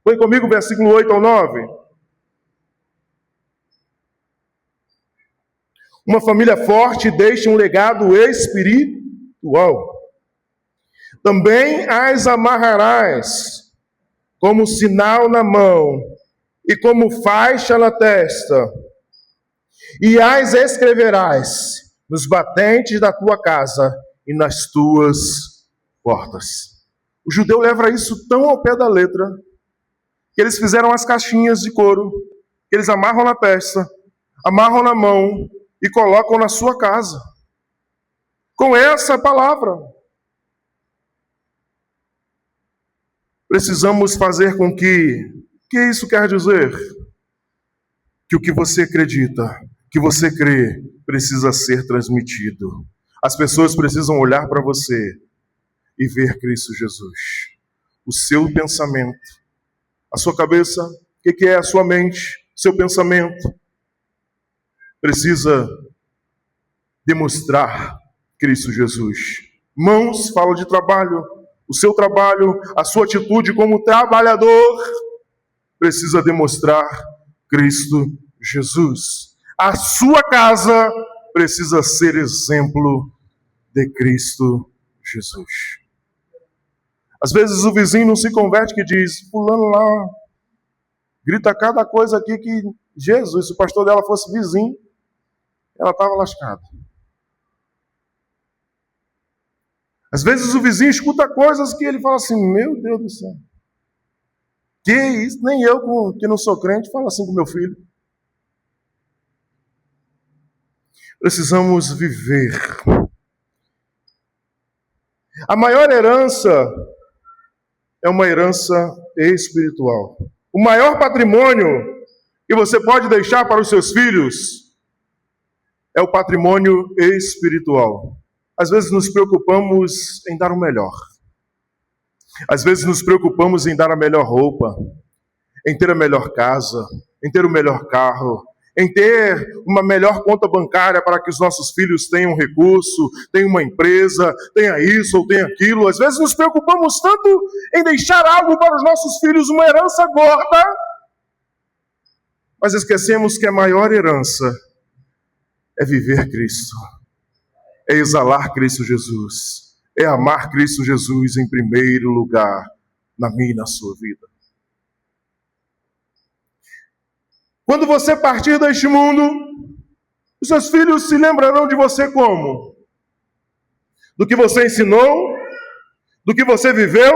Põe comigo o versículo 8 ao 9. Uma família forte deixa um legado espiritual. Também as amarrarás como sinal na mão e como faixa na testa, e as escreverás nos batentes da tua casa e nas tuas portas. O judeu leva isso tão ao pé da letra, que eles fizeram as caixinhas de couro, que eles amarram na testa, amarram na mão e colocam na sua casa. Com essa palavra. Precisamos fazer com que isso quer dizer? Que o que você acredita, que você crê, precisa ser transmitido. As pessoas precisam olhar para você e ver Cristo Jesus. O seu pensamento, a sua cabeça, o que é a sua mente, seu pensamento, precisa demonstrar Cristo Jesus. Mãos, fala de trabalho. O seu trabalho, a sua atitude como trabalhador, precisa demonstrar Cristo Jesus. A sua casa precisa ser exemplo de Cristo Jesus. Às vezes o vizinho não se converte, que diz: fulano lá grita cada coisa aqui que, Jesus, se o pastor dela fosse vizinho, ela estava lascada. Às vezes o vizinho escuta coisas que ele fala assim, meu Deus do céu. Que isso? Nem eu, que não sou crente, falo assim com meu filho. Precisamos viver. A maior herança é uma herança espiritual. O maior patrimônio que você pode deixar para os seus filhos é o patrimônio espiritual. Às vezes nos preocupamos em dar o melhor. Às vezes nos preocupamos em dar a melhor roupa, em ter a melhor casa, em ter o melhor carro, em ter uma melhor conta bancária para que os nossos filhos tenham recurso, tenham uma empresa, tenha isso ou tenha aquilo. Às vezes nos preocupamos tanto em deixar algo para os nossos filhos, uma herança gorda, mas esquecemos que a maior herança é viver Cristo, é exalar Cristo Jesus, é amar Cristo Jesus em primeiro lugar na minha e na sua vida. Quando você partir deste mundo, os seus filhos se lembrarão de você como? Do que você ensinou, do que você viveu,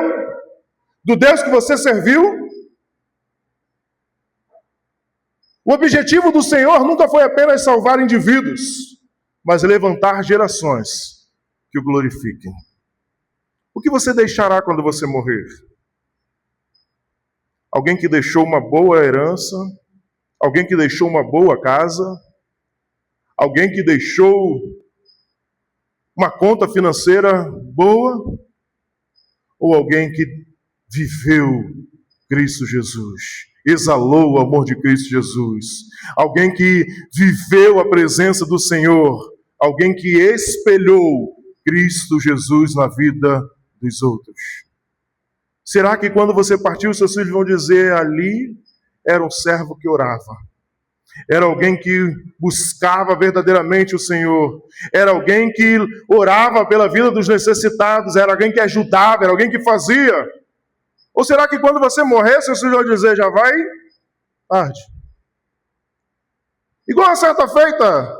do Deus que você serviu. O objetivo do Senhor nunca foi apenas salvar indivíduos, mas levantar gerações que o glorifiquem. O que você deixará quando você morrer? Alguém que deixou uma boa herança? Alguém que deixou uma boa casa? Alguém que deixou uma conta financeira boa? Ou alguém que viveu Cristo Jesus, exalou o amor de Cristo Jesus? Alguém que viveu a presença do Senhor? Alguém que espelhou Cristo Jesus na vida dos outros? Será que quando você partiu, os seus filhos vão dizer, ali era um servo que orava, era alguém que buscava verdadeiramente o Senhor, era alguém que orava pela vida dos necessitados, era alguém que ajudava, era alguém que fazia? Ou será que quando você morrer, seus filhos vão dizer, já vai tarde? Igual a certa feita,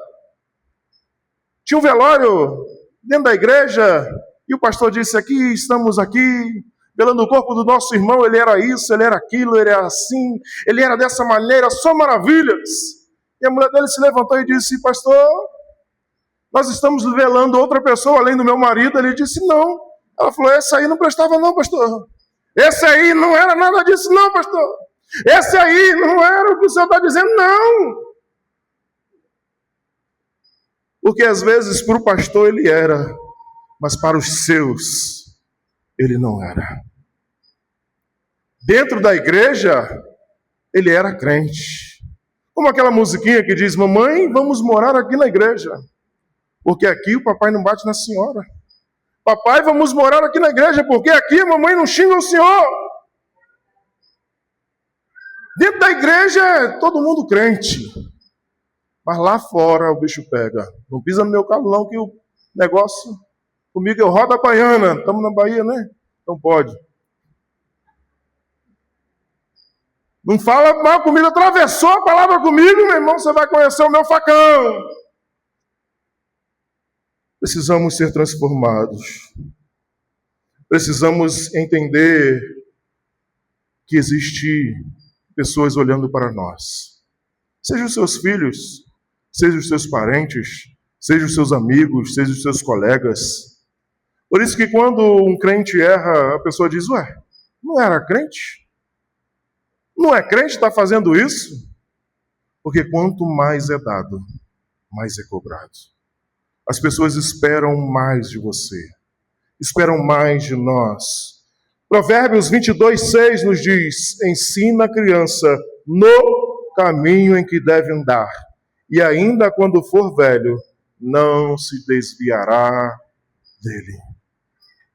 tinha um velório dentro da igreja, e o pastor disse, aqui estamos aqui, velando o corpo do nosso irmão, ele era isso, ele era aquilo, ele era assim, ele era dessa maneira, só maravilhas. E a mulher dele se levantou e disse, pastor, nós estamos velando outra pessoa além do meu marido. Ele disse, não. Ela falou, esse aí não prestava não, pastor. Esse aí não era nada disso não, pastor. Esse aí não era o que o senhor está dizendo, não. Porque às vezes para o pastor ele era, mas para os seus ele não era. Dentro da igreja, ele era crente. Como aquela musiquinha que diz, mamãe, vamos morar aqui na igreja, porque aqui o papai não bate na senhora. Papai, vamos morar aqui na igreja, porque aqui a mamãe não xinga o senhor. Dentro da igreja, é todo mundo crente. Mas lá fora o bicho pega. Não pisa no meu calo não, que o negócio... Comigo eu rodo a baiana. Estamos na Bahia, né? Então pode. Não fala mal comigo. Atravessou a palavra comigo, meu irmão. Você vai conhecer o meu facão. Precisamos ser transformados. Precisamos entender que existe pessoas olhando para nós. Seja os seus filhos, seja os seus parentes, seja os seus amigos, seja os seus colegas. Por isso que quando um crente erra, a pessoa diz, ué, não era crente? Não é crente, está fazendo isso? Porque quanto mais é dado, mais é cobrado. As pessoas esperam mais de você, esperam mais de nós. Provérbios 22:6 nos diz, ensina a criança no caminho em que deve andar, e ainda quando for velho, não se desviará dele.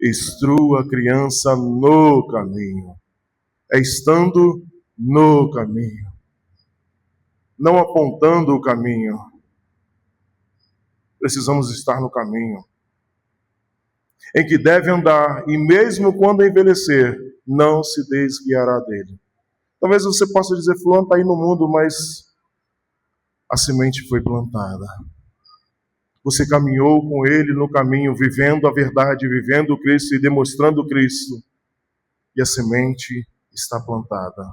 Instrua a criança no caminho. É estando no caminho, não apontando o caminho. Precisamos estar no caminho em que deve andar, e mesmo quando envelhecer, não se desviará dele. Talvez você possa dizer, fulano está aí no mundo, mas a semente foi plantada. Você caminhou com ele no caminho, vivendo a verdade, vivendo o Cristo e demonstrando o Cristo. E a semente está plantada.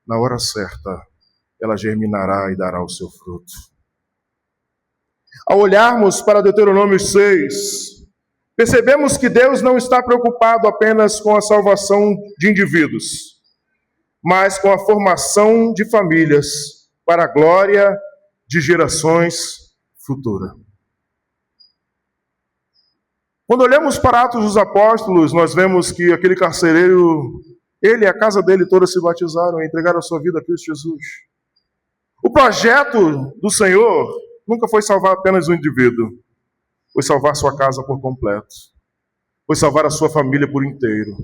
Na hora certa, ela germinará e dará o seu fruto. Ao olharmos para Deuteronômio 6, percebemos que Deus não está preocupado apenas com a salvação de indivíduos, mas com a formação de famílias para a glória de gerações futuras. Quando olhamos para Atos dos Apóstolos, nós vemos que aquele carcereiro, ele e a casa dele todas se batizaram e entregaram a sua vida a Cristo Jesus. O projeto do Senhor nunca foi salvar apenas um indivíduo, foi salvar sua casa por completo, foi salvar a sua família por inteiro.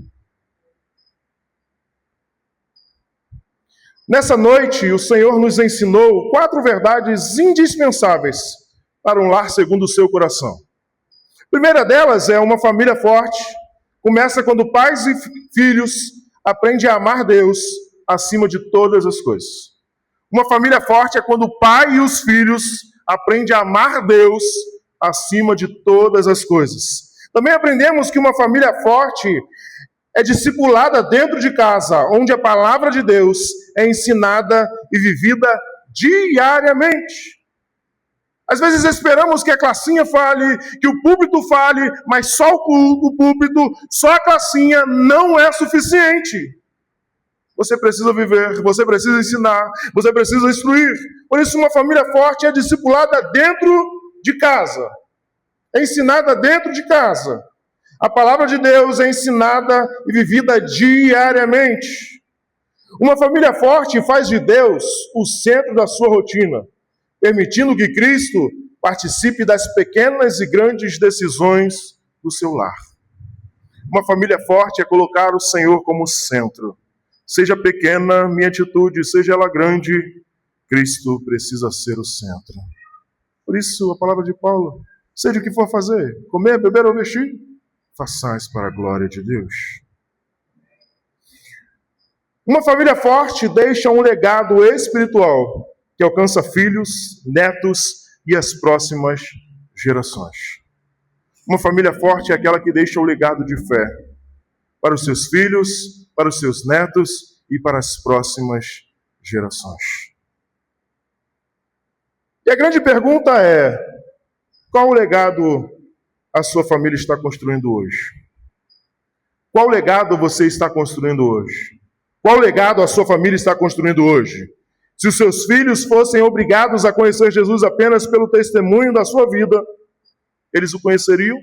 Nessa noite, o Senhor nos ensinou 4 verdades indispensáveis para um lar segundo o seu coração. A primeira delas é uma família forte. Começa quando pais e filhos aprendem a amar Deus acima de todas as coisas. Uma família forte é quando o pai e os filhos aprendem a amar Deus acima de todas as coisas. Também aprendemos que uma família forte é discipulada dentro de casa, onde a palavra de Deus é ensinada e vivida diariamente. Às vezes esperamos que a classinha fale, que o púlpito fale, mas só o púlpito, só a classinha não é suficiente. Você precisa viver, você precisa ensinar, você precisa instruir. Por isso uma família forte é discipulada dentro de casa. É ensinada dentro de casa. A palavra de Deus é ensinada e vivida diariamente. Uma família forte faz de Deus o centro da sua rotina, permitindo que Cristo participe das pequenas e grandes decisões do seu lar. Uma família forte é colocar o Senhor como centro. Seja pequena minha atitude, seja ela grande, Cristo precisa ser o centro. Por isso, a palavra de Paulo, seja o que for fazer, comer, beber ou vestir, façais para a glória de Deus. Uma família forte deixa um legado espiritual que alcança filhos, netos e as próximas gerações. Uma família forte é aquela que deixa o legado de fé para os seus filhos, para os seus netos e para as próximas gerações. E a grande pergunta é: qual legado a sua família está construindo hoje? Qual legado você está construindo hoje? Qual legado a sua família está construindo hoje? Se os seus filhos fossem obrigados a conhecer Jesus apenas pelo testemunho da sua vida, eles o conheceriam?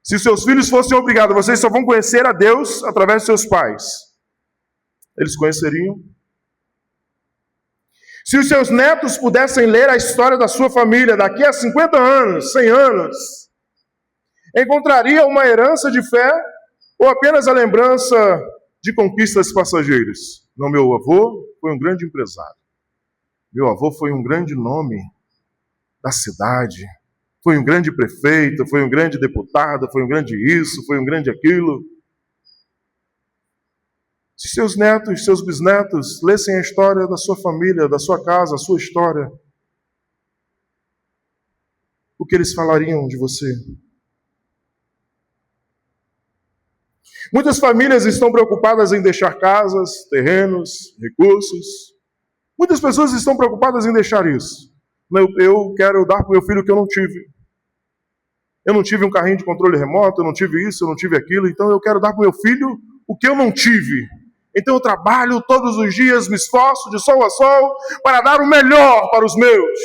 Se os seus filhos fossem obrigados, vocês só vão conhecer a Deus através de seus pais, eles conheceriam? Se os seus netos pudessem ler a história da sua família daqui a 50 anos, 100 anos, encontrariam uma herança de fé ou apenas a lembrança de conquistas passageiras? Não, meu avô foi um grande empresário. Meu avô foi um grande nome da cidade. Foi um grande prefeito, foi um grande deputado, foi um grande isso, foi um grande aquilo. Se seus netos, seus bisnetos lessem a história da sua família, da sua casa, a sua história, o que eles falariam de você? Muitas famílias estão preocupadas em deixar casas, terrenos, recursos. Muitas pessoas estão preocupadas em deixar isso. Eu quero dar para o meu filho o que eu não tive. Eu não tive um carrinho de controle remoto, eu não tive isso, eu não tive aquilo, então eu quero dar para o meu filho o que eu não tive. Então eu trabalho todos os dias, me esforço de sol a sol para dar o melhor para os meus.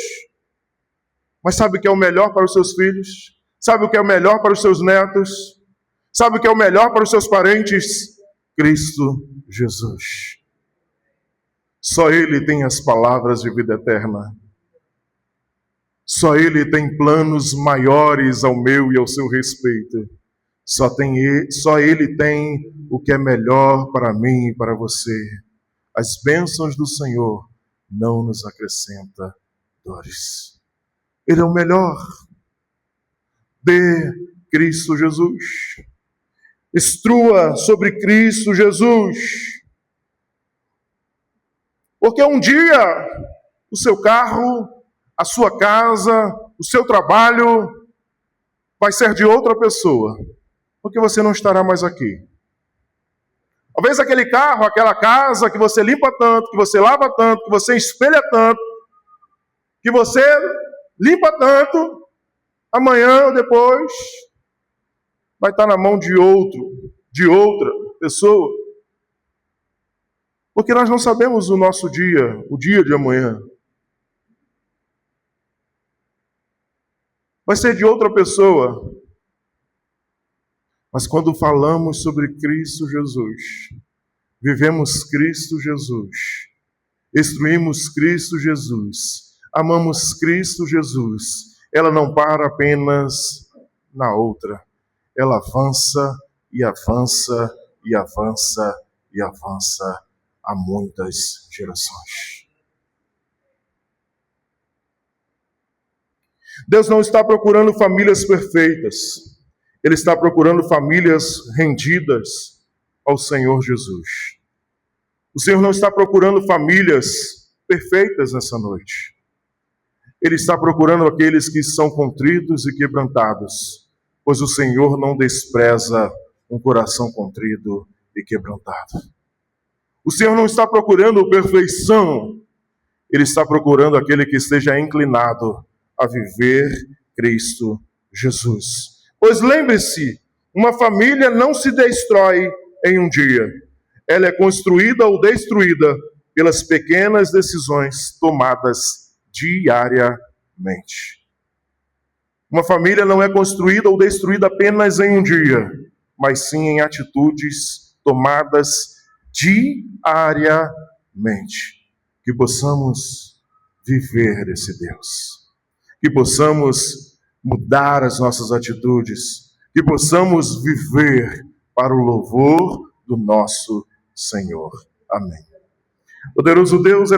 Mas sabe o que é o melhor para os seus filhos? Sabe o que é o melhor para os seus netos? Sabe o que é o melhor para os seus parentes? Cristo Jesus. Só Ele tem as palavras de vida eterna. Só Ele tem planos maiores ao meu e ao seu respeito. Só Ele tem o que é melhor para mim e para você. As bênçãos do Senhor não nos acrescenta dores. Ele é o melhor. Dê Cristo Jesus. Instrua sobre Cristo Jesus. Porque um dia o seu carro, a sua casa, o seu trabalho vai ser de outra pessoa, porque você não estará mais aqui. Talvez aquele carro, aquela casa que você limpa tanto, que você lava tanto, que você espelha tanto, que você limpa tanto, amanhã ou depois vai estar na mão de outra pessoa. Porque nós não sabemos o nosso dia, o dia de amanhã. Vai ser de outra pessoa. Mas quando falamos sobre Cristo Jesus, vivemos Cristo Jesus, instruímos Cristo Jesus, amamos Cristo Jesus, ela não para apenas na outra. Ela avança e avança e avança e avança há muitas gerações. Deus não está procurando famílias perfeitas. Ele está procurando famílias rendidas ao Senhor Jesus. O Senhor não está procurando famílias perfeitas nessa noite. Ele está procurando aqueles que são contritos e quebrantados, pois o Senhor não despreza um coração contrito e quebrantado. O Senhor não está procurando perfeição. Ele está procurando aquele que esteja inclinado a viver Cristo Jesus. Pois lembre-se, uma família não se destrói em um dia. Ela é construída ou destruída pelas pequenas decisões tomadas diariamente. Uma família não é construída ou destruída apenas em um dia, mas sim em atitudes tomadas diariamente. Que possamos viver esse Deus. Que possamos mudar as nossas atitudes, que possamos viver para o louvor do nosso Senhor. Amém. Poderoso Deus,